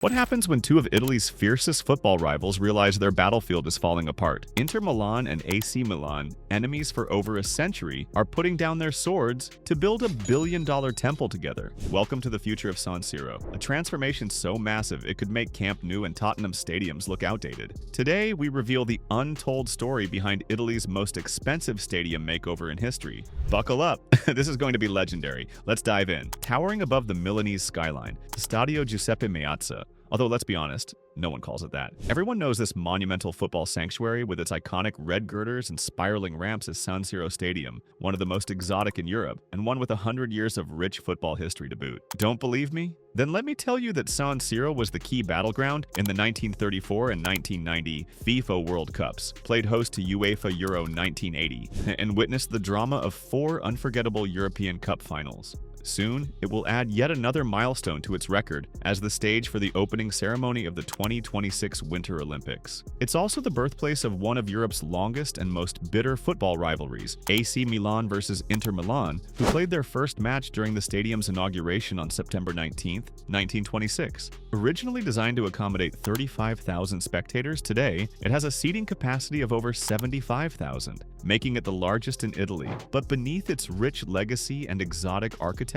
What happens when two of Italy's fiercest football rivals realize their battlefield is falling apart? Inter Milan and AC Milan, enemies for over a century, are putting down their swords to build $1 billion temple together. Welcome to the future of San Siro, a transformation so massive it could make Camp Nou and Tottenham stadiums look outdated. Today, we reveal the untold story behind Italy's most expensive stadium makeover in history. Buckle up, this is going to be legendary. Let's dive in. Towering above the Milanese skyline, the Stadio Giuseppe Meazza. Although, let's be honest, no one calls it that. Everyone knows this monumental football sanctuary with its iconic red girders and spiraling ramps as San Siro Stadium, one of the most exotic in Europe, and one with 100 years of rich football history to boot. Don't believe me? Then let me tell you that San Siro was the key battleground in the 1934 and 1990 FIFA World Cups, played host to UEFA Euro 1980, and witnessed the drama of 4 unforgettable European Cup finals. Soon, it will add yet another milestone to its record as the stage for the opening ceremony of the 2026 Winter Olympics. It's also the birthplace of one of Europe's longest and most bitter football rivalries, AC Milan versus Inter Milan, who played their first match during the stadium's inauguration on September 19, 1926. Originally designed to accommodate 35,000 spectators, today it has a seating capacity of over 75,000, making it the largest in Italy. But beneath its rich legacy and exotic architecture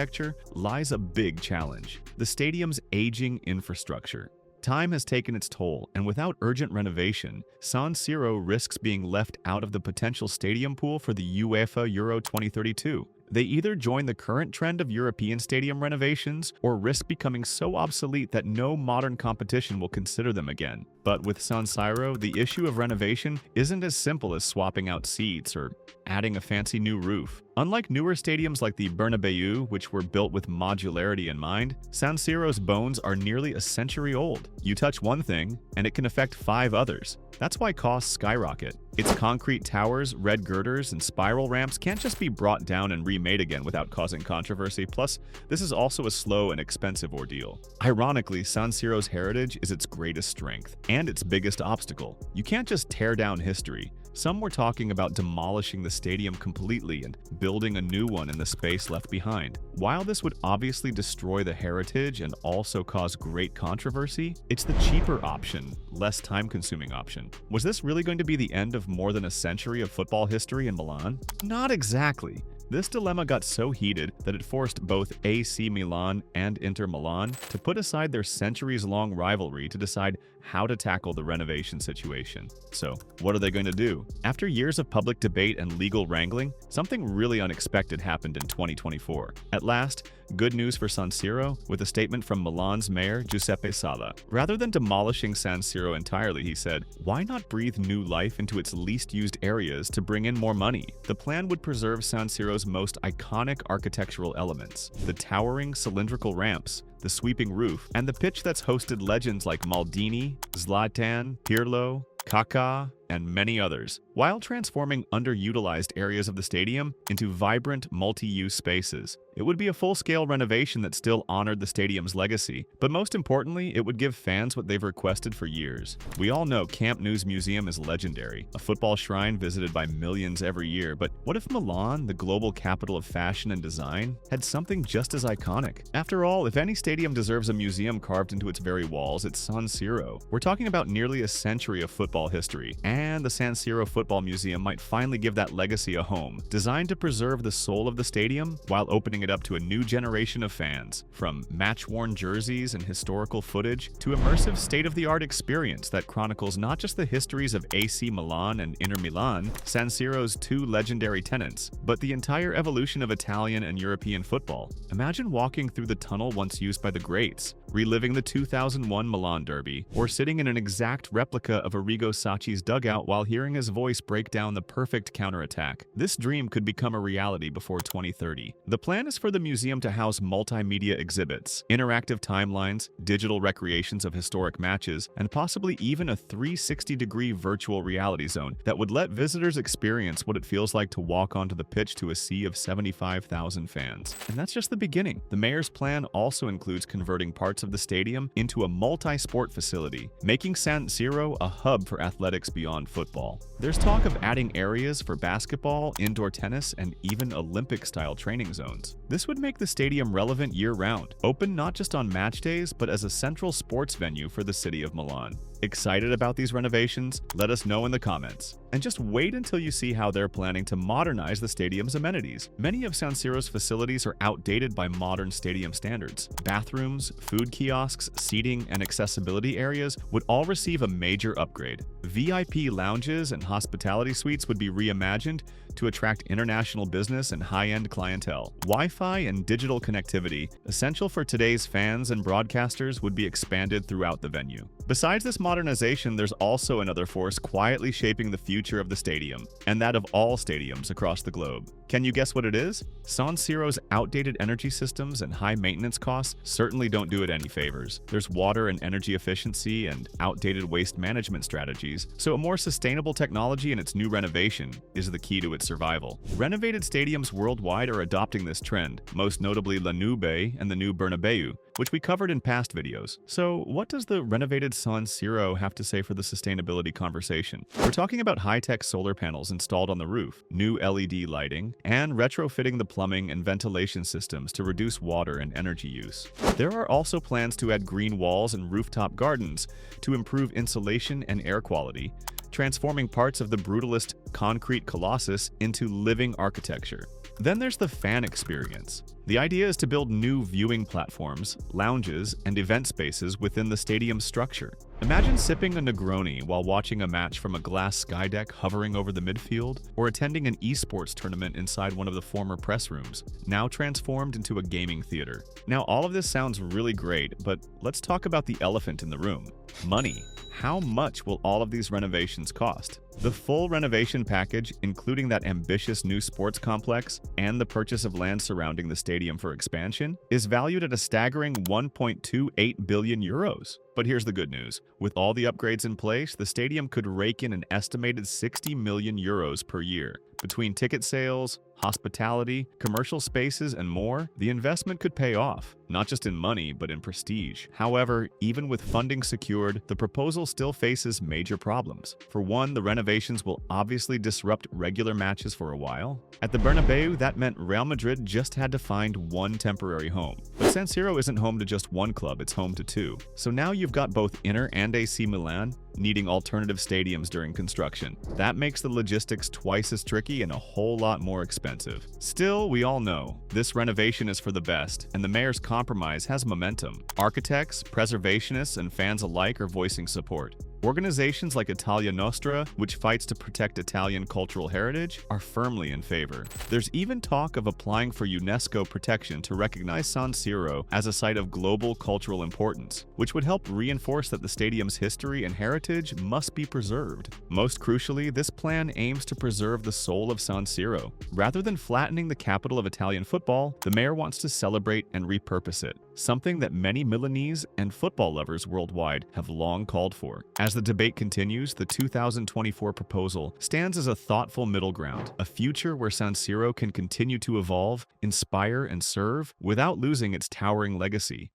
lies a big challenge: the stadium's aging infrastructure. Time has taken its toll, and without urgent renovation, San Siro risks being left out of the potential stadium pool for the UEFA Euro 2032. They either join the current trend of European stadium renovations or risk becoming so obsolete that no modern competition will consider them again. But with San Siro, the issue of renovation isn't as simple as swapping out seats or adding a fancy new roof. Unlike newer stadiums like the Bernabeu, which were built with modularity in mind, San Siro's bones are nearly a century old. You touch one thing, and it can affect 5 others. That's why costs skyrocket. Its concrete towers, red girders, and spiral ramps can't just be brought down and remade again without causing controversy. Plus, this is also a slow and expensive ordeal. Ironically, San Siro's heritage is its greatest strength and its biggest obstacle. You can't just tear down history. Some were talking about demolishing the stadium completely and building a new one in the space left behind. While this would obviously destroy the heritage and also cause great controversy, it's the cheaper option, less time-consuming option. Was this really going to be the end of more than a century of football history in Milan? Not exactly. This dilemma got so heated that it forced both AC Milan and Inter Milan to put aside their centuries-long rivalry to decide how to tackle the renovation situation. So, what are they going to do? After years of public debate and legal wrangling, something really unexpected happened in 2024. At last, good news for San Siro, with a statement from Milan's mayor, Giuseppe Meazza. Rather than demolishing San Siro entirely, he said, why not breathe new life into its least used areas to bring in more money? The plan would preserve San Siro's most iconic architectural elements: the towering cylindrical ramps, the sweeping roof, and the pitch that's hosted legends like Maldini, Zlatan, Pirlo, Kaká, and many others, while transforming underutilized areas of the stadium into vibrant, multi-use spaces. It would be a full-scale renovation that still honored the stadium's legacy, but most importantly, it would give fans what they've requested for years. We all know Camp Nou's museum is legendary, a football shrine visited by millions every year, but what if Milan, the global capital of fashion and design, had something just as iconic? After all, if any stadium deserves a museum carved into its very walls, it's San Siro. We're talking about nearly a century of football history, and the San Siro Football Museum might finally give that legacy a home, designed to preserve the soul of the stadium while opening it up to a new generation of fans. From match-worn jerseys and historical footage to immersive state-of-the-art experience that chronicles not just the histories of AC Milan and Inter Milan, San Siro's 2 legendary tenants, but the entire evolution of Italian and European football. Imagine walking through the tunnel once used by the greats, reliving the 2001 Milan derby, or sitting in an exact replica of Arrigo Sacchi's dugout while hearing his voice break down the perfect counterattack. This dream could become a reality before 2030. The plan is for the museum to house multimedia exhibits, interactive timelines, digital recreations of historic matches, and possibly even a 360-degree virtual reality zone that would let visitors experience what it feels like to walk onto the pitch to a sea of 75,000 fans. And that's just the beginning. The mayor's plan also includes converting parts of the stadium into a multi-sport facility, making San Siro a hub for athletics beyond beyond football. There's talk of adding areas for basketball, indoor tennis, and even Olympic-style training zones. This would make the stadium relevant year-round, open not just on match days, but as a central sports venue for the city of Milan. Excited about these renovations? Let us know in the comments. And just wait until you see how they're planning to modernize the stadium's amenities. Many of San Siro's facilities are outdated by modern stadium standards. Bathrooms, food kiosks, seating, and accessibility areas would all receive a major upgrade. VIP lounges and hospitality suites would be reimagined to attract international business and high-end clientele. Wi-Fi and digital connectivity, essential for today's fans and broadcasters, would be expanded throughout the venue. Besides this modernization, there's also another force quietly shaping the future of the stadium, and that of all stadiums across the globe. Can you guess what it is? San Siro's outdated energy systems and high maintenance costs certainly don't do it any favors. There's water and energy efficiency and outdated waste management strategies, so a more sustainable technology and its new renovation is the key to its survival. Renovated stadiums worldwide are adopting this trend, most notably La Nube and the new Bernabeu, which we covered in past videos. So what does the renovated San Siro have to say for the sustainability conversation? We're talking about high-tech solar panels installed on the roof, new LED lighting, and retrofitting the plumbing and ventilation systems to reduce water and energy use. There are also plans to add green walls and rooftop gardens to improve insulation and air quality, transforming parts of the brutalist concrete colossus into living architecture. Then there's the fan experience. The idea is to build new viewing platforms, lounges, and event spaces within the stadium's structure. Imagine sipping a Negroni while watching a match from a glass sky deck hovering over the midfield, or attending an esports tournament inside one of the former press rooms, now transformed into a gaming theater. Now, all of this sounds really great, but let's talk about the elephant in the room: money. How much will all of these renovations cost? The full renovation package, including that ambitious new sports complex and the purchase of land surrounding the stadium for expansion, is valued at a staggering 1.28 billion euros. But here's the good news. With all the upgrades in place, the stadium could rake in an estimated 60 million euros per year. Between ticket sales, hospitality, commercial spaces, and more, the investment could pay off, not just in money, but in prestige. However, even with funding secured, the proposal still faces major problems. For one, the renovations will obviously disrupt regular matches for a while. At the Bernabeu, that meant Real Madrid just had to find one temporary home. But San Siro isn't home to just one club, it's home to two. So now you've got both Inter and AC Milan needing alternative stadiums during construction. That makes the logistics twice as tricky and a whole lot more expensive. Still, we all know, this renovation is for the best, and the mayor's compromise has momentum. Architects, preservationists, and fans alike are voicing support. Organizations like Italia Nostra, which fights to protect Italian cultural heritage, are firmly in favor. There's even talk of applying for UNESCO protection to recognize San Siro as a site of global cultural importance, which would help reinforce that the stadium's history and heritage must be preserved. Most crucially, this plan aims to preserve the soul of San Siro. Rather than flattening the capital of Italian football, the mayor wants to celebrate and repurpose it, something that many Milanese and football lovers worldwide have long called for. As the debate continues, the 2024 proposal stands as a thoughtful middle ground, a future where San Siro can continue to evolve, inspire, and serve without losing its towering legacy.